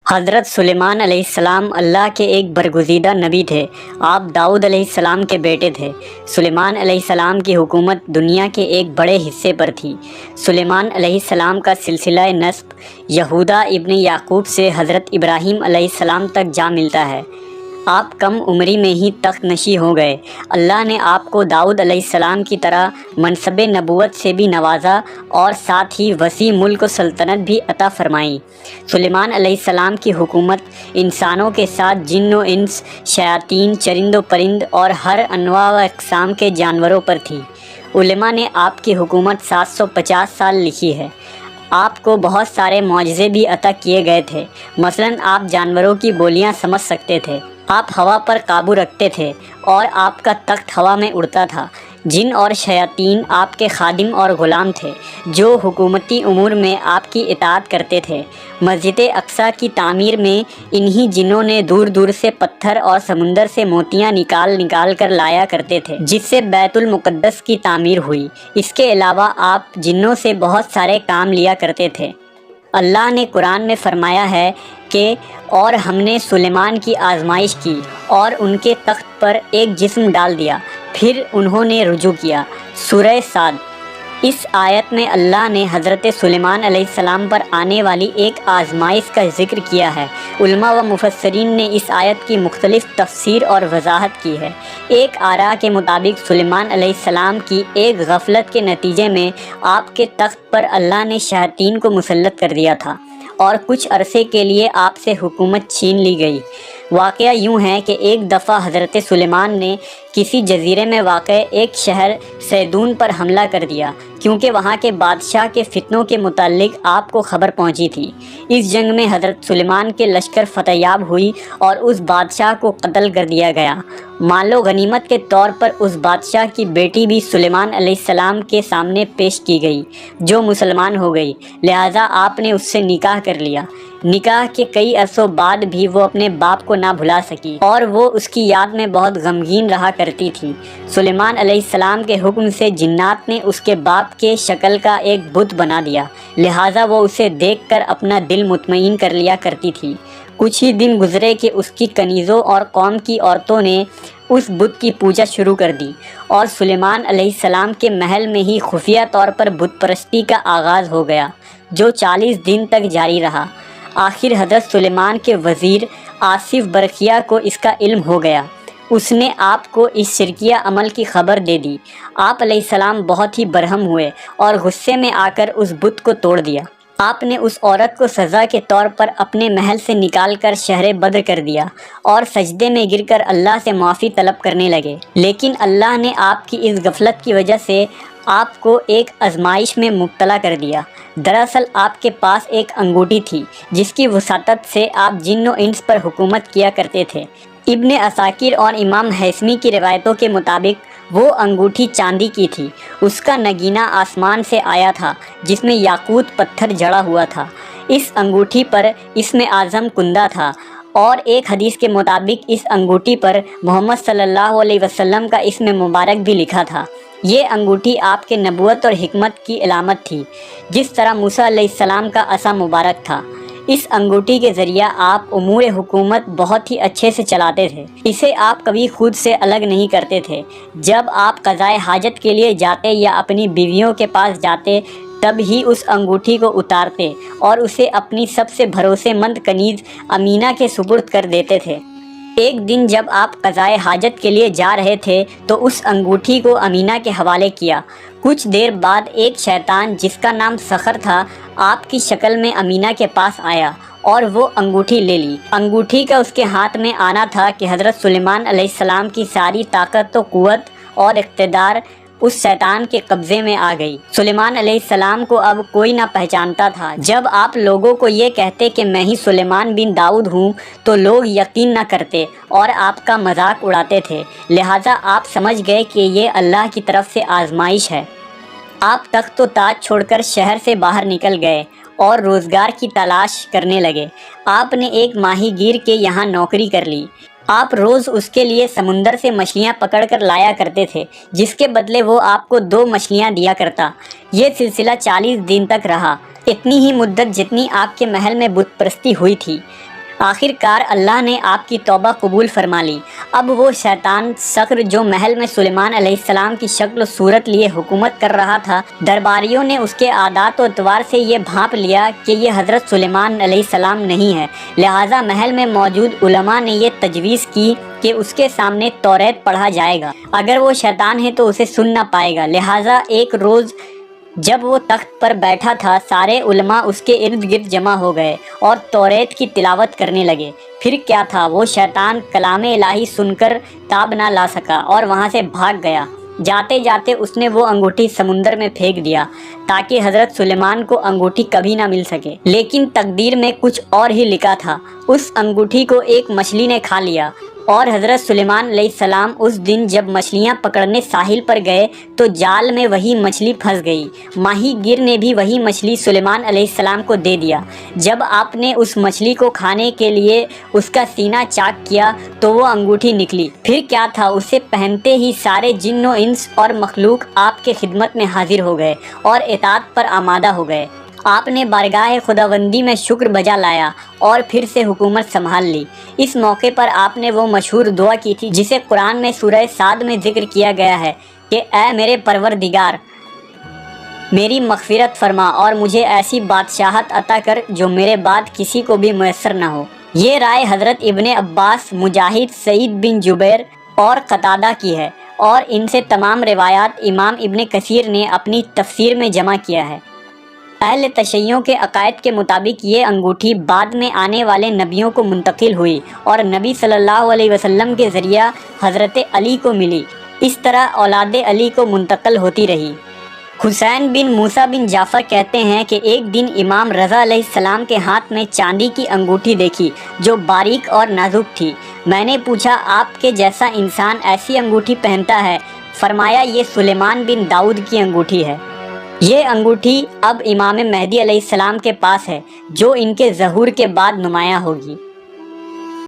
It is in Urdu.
حضرت سلیمان علیہ السلام اللہ کے ایک برگزیدہ نبی تھے۔ آپ داؤد علیہ السلام کے بیٹے تھے۔ سلیمان علیہ السلام کی حکومت دنیا کے ایک بڑے حصے پر تھی۔ سلیمان علیہ السلام کا سلسلہ نسب یہودا ابن یعقوب سے حضرت ابراہیم علیہ السلام تک جا ملتا ہے۔ آپ کم عمری میں ہی تخت نشین ہو گئے۔ اللہ نے آپ کو داؤد علیہ السلام کی طرح منصب نبوت سے بھی نوازا اور ساتھ ہی وسیع ملک و سلطنت بھی عطا فرمائی۔ سلیمان علیہ السلام کی حکومت انسانوں کے ساتھ جن و انس، شیاطین، چرند و پرند اور ہر انواع و اقسام کے جانوروں پر تھی۔ علماء نے آپ کی حکومت 750 سال لکھی ہے۔ آپ کو بہت سارے معجزے بھی عطا کیے گئے تھے۔ مثلاً آپ جانوروں کی بولیاں سمجھ سکتے تھے، آپ ہوا پر قابو رکھتے تھے اور آپ کا تخت ہوا میں اڑتا تھا۔ جن اور شیاطین آپ کے خادم اور غلام تھے جو حکومتی امور میں آپ کی اطاعت کرتے تھے۔ مسجد اقصیٰ کی تعمیر میں انہی جنوں نے دور دور سے پتھر اور سمندر سے موتیاں نکال کر لایا کرتے تھے، جس سے بیت المقدس کی تعمیر ہوئی۔ اس کے علاوہ آپ جنوں سے بہت سارے کام لیا کرتے تھے۔ اللہ نے قرآن میں فرمایا ہے کہ اور ہم نے سلیمان کی آزمائش کی اور ان کے تخت پر ایک جسم ڈال دیا، پھر انہوں نے رجوع کیا۔ سورہ صاد۔ اس آیت میں اللہ نے حضرت سلیمان علیہ السلام پر آنے والی ایک آزمائش کا ذکر کیا ہے۔ علماء و مفسرین نے اس آیت کی مختلف تفسیر اور وضاحت کی ہے۔ ایک آراء کے مطابق سلیمان علیہ السلام کی ایک غفلت کے نتیجے میں آپ کے تخت پر اللہ نے شیاطین کو مسلط کر دیا تھا اور کچھ عرصے کے لیے آپ سے حکومت چھین لی گئی۔ واقعہ یوں ہے کہ ایک دفعہ حضرت سلیمان نے کسی جزیرے میں واقع ایک شہر سیدون پر حملہ کر دیا، کیونکہ وہاں کے بادشاہ کے فتنوں کے متعلق آپ کو خبر پہنچی تھی۔ اس جنگ میں حضرت سلیمان کے لشکر فتح یاب ہوئی اور اس بادشاہ کو قتل کر دیا گیا۔ مال و غنیمت کے طور پر اس بادشاہ کی بیٹی بھی سلیمان علیہ السلام کے سامنے پیش کی گئی، جو مسلمان ہو گئی، لہٰذا آپ نے اس سے نکاح کر لیا۔ نکاح کے کئی عرصوں بعد بھی وہ اپنے باپ کو نہ بھلا سکی اور وہ اس کی یاد میں بہت غمگین رہا کرتی تھی۔ سلیمان علیہ السلام کے حکم سے جنات نے اس کے باپ کے شکل کا ایک بت بنا دیا، لہٰذا وہ اسے دیکھ کر اپنا دل مطمئن کر لیا کرتی تھی۔ کچھ ہی دن گزرے کہ اس کی کنیزوں اور قوم کی عورتوں نے اس بت کی پوجا شروع کر دی اور سلیمان علیہ السلام کے محل میں ہی خفیہ طور پر بت پرستی کا آغاز ہو گیا، جو 40 دن تک جاری رہا۔ آخر حضرت سلیمان کے وزیر آصف برقیہ کو اس کا علم ہو گیا۔ اس نے آپ کو اس شرکیہ عمل کی خبر دے دی۔ آپ علیہ السلام بہت ہی برہم ہوئے اور غصے میں آ کر اس بت کو توڑ دیا۔ آپ نے اس عورت کو سزا کے طور پر اپنے محل سے نکال کر شہر بدر کر دیا اور سجدے میں گر کر اللہ سے معافی طلب کرنے لگے، لیکن اللہ نے آپ کی اس غفلت کی وجہ سے آپ کو ایک آزمائش میں مبتلا کر دیا۔ دراصل آپ کے پاس ایک انگوٹھی تھی جس کی وساطت سے آپ جن و انس پر حکومت کیا کرتے تھے۔ ابن عساکر اور امام حیثمی کی روایتوں کے مطابق وہ انگوٹھی چاندی کی تھی۔ اس کا نگینہ آسمان سے آیا تھا جس میں یاقوت پتھر جڑا ہوا تھا۔ اس انگوٹھی پر اسم اعظم کندہ تھا اور ایک حدیث کے مطابق اس انگوٹھی پر محمد صلی اللہ علیہ وسلم کا اسم مبارک بھی لکھا تھا۔ یہ انگوٹھی آپ کے نبوت اور حکمت کی علامت تھی، جس طرح موسیٰ علیہ السلام کا عصا مبارک تھا۔ اس انگوٹھی کے ذریعہ آپ امور حکومت بہت ہی اچھے سے چلاتے تھے۔ اسے آپ کبھی خود سے الگ نہیں کرتے تھے۔ جب آپ قضائے حاجت کے لیے جاتے یا اپنی بیویوں کے پاس جاتے تب ہی اس انگوٹھی کو اتارتے اور اسے اپنی سب سے بھروسے مند کنیز امینہ کے سپرد کر دیتے تھے۔ ایک دن جب آپ قضائے حاجت کے لیے جا رہے تھے تو اس انگوٹھی کو امینہ کے حوالے کیا۔ کچھ دیر بعد ایک شیطان جس کا نام سخر تھا آپ کی شکل میں امینہ کے پاس آیا اور وہ انگوٹھی لے لی۔ انگوٹھی کا اس کے ہاتھ میں آنا تھا کہ حضرت سلیمان علیہ السلام کی ساری طاقت و قوت اور اقتدار اس شیطان کے قبضے میں آ گئی۔ سلیمان علیہ السلام کو اب کوئی نہ پہچانتا تھا۔ جب آپ لوگوں کو یہ کہتے کہ میں ہی سلیمان بن داؤد ہوں تو لوگ یقین نہ کرتے اور آپ کا مذاق اڑاتے تھے، لہٰذا آپ سمجھ گئے کہ یہ اللہ کی طرف سے آزمائش ہے۔ آپ تخت و تاج چھوڑ کر شہر سے باہر نکل گئے اور روزگار کی تلاش کرنے لگے۔ آپ نے ایک ماہی گیر کے یہاں نوکری کر لی۔ آپ روز اس کے لیے سمندر سے مچھلیاں پکڑ کر لایا کرتے تھے، جس کے بدلے وہ آپ کو 2 مچھلیاں دیا کرتا۔ یہ سلسلہ 40 دن تک رہا، اتنی ہی مدت جتنی آپ کے محل میں بت پرستی ہوئی تھی۔ آخر کار اللہ نے آپ کی توبہ قبول فرما لی۔ اب وہ شیطان صقر جو محل میں سلیمان علیہ السلام کی شکل و صورت لیے حکومت کر رہا تھا، درباریوں نے اس کے عادات و اطوار سے یہ بھانپ لیا کہ یہ حضرت سلیمان علیہ السلام نہیں ہے، لہٰذا محل میں موجود علماء نے یہ تجویز کی کہ اس کے سامنے توریت پڑھا جائے گا، اگر وہ شیطان ہے تو اسے سن نہ پائے گا۔ لہٰذا ایک روز جب وہ تخت پر بیٹھا تھا، سارے علماء اس کے ارد گرد جمع ہو گئے اور توریت کی تلاوت کرنے لگے۔ پھر کیا تھا، وہ شیطان کلام الہی سن کر تاب نہ لا سکا اور وہاں سے بھاگ گیا۔ جاتے جاتے اس نے وہ انگوٹھی سمندر میں پھینک دیا تاکہ حضرت سلیمان کو انگوٹھی کبھی نہ مل سکے، لیکن تقدیر میں کچھ اور ہی لکھا تھا۔ اس انگوٹھی کو ایک مچھلی نے کھا لیا اور حضرت سلیمان علیہ السلام اس دن جب مچھلیاں پکڑنے ساحل پر گئے تو جال میں وہی مچھلی پھنس گئی۔ ماہی گیر نے بھی وہی مچھلی سلیمان علیہ السلام کو دے دیا۔ جب آپ نے اس مچھلی کو کھانے کے لیے اس کا سینہ چاک کیا تو وہ انگوٹھی نکلی۔ پھر کیا تھا، اسے پہنتے ہی سارے جن و انس اور مخلوق آپ کے خدمت میں حاضر ہو گئے اور اطاعت پر آمادہ ہو گئے۔ آپ نے بارگاہ خداوندی میں شکر بجا لایا اور پھر سے حکومت سنبھال لی۔ اس موقع پر آپ نے وہ مشہور دعا کی تھی جسے قرآن میں سورہ صاد میں ذکر کیا گیا ہے کہ اے میرے پروردگار، میری مغفرت فرما اور مجھے ایسی بادشاہت عطا کر جو میرے بعد کسی کو بھی میسر نہ ہو۔ یہ رائے حضرت ابن عباس، مجاہد، سعید بن جبیر اور قتادہ کی ہے، اور ان سے تمام روایات امام ابن کثیر نے اپنی تفسیر میں جمع کیا ہے۔ اہل تشیع کے عقائد کے مطابق یہ انگوٹھی بعد میں آنے والے نبیوں کو منتقل ہوئی اور نبی صلی اللہ علیہ وسلم کے ذریعہ حضرت علی کو ملی۔ اس طرح اولاد علی کو منتقل ہوتی رہی۔ حسین بن موسیٰ بن جعفر کہتے ہیں کہ ایک دن امام رضا علیہ السلام کے ہاتھ میں چاندی کی انگوٹھی دیکھی جو باریک اور نازک تھی۔ میں نے پوچھا، آپ کے جیسا انسان ایسی انگوٹھی پہنتا ہے؟ فرمایا، یہ سلیمان بن داؤد کی انگوٹھی ہے۔ یہ انگوٹھی اب امام مہدی علیہ السلام کے پاس ہے جو ان کے ظہور کے بعد نمایاں ہوگی۔